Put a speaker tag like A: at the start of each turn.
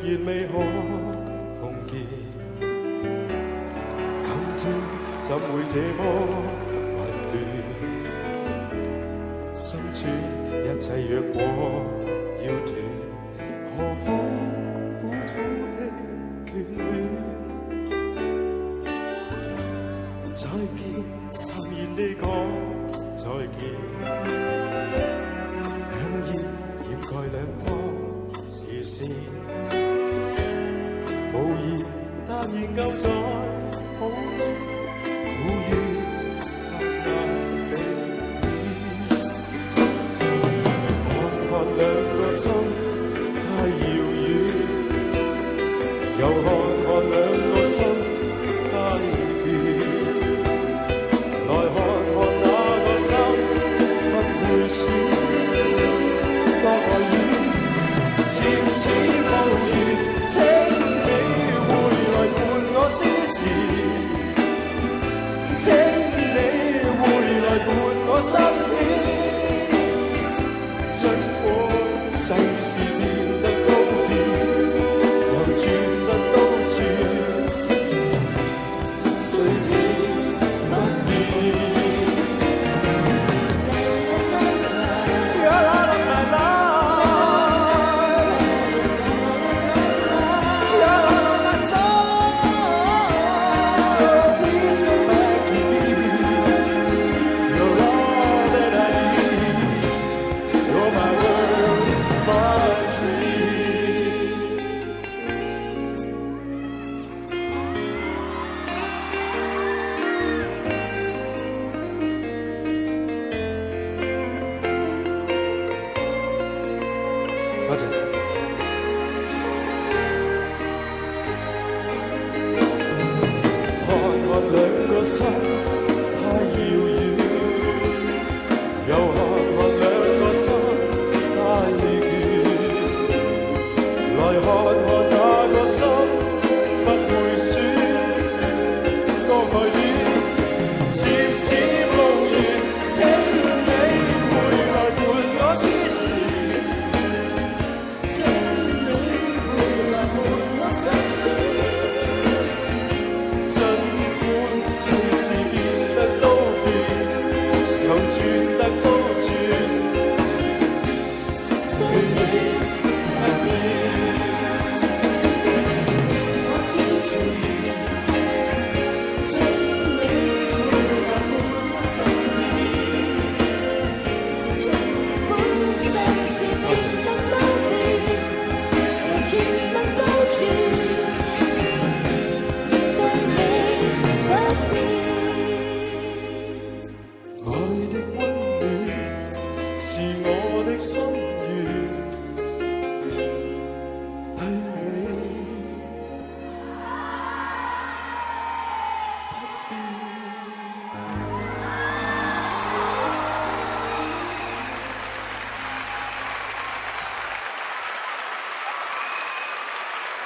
A: 然未可碰見，今天怎會這麼混亂？身處一切若果要斷，何況苦苦的眷戀？再見，淡然地講再見，香煙掩蓋兩方視線，無言但仍舊在抱怨，抱怨黑暗地看看兩個心太遙遠，又看看兩個心太倦，來看看那個心不會輸，多愛戀漸似無緣，請你回來伴我消纏，請你回來伴我生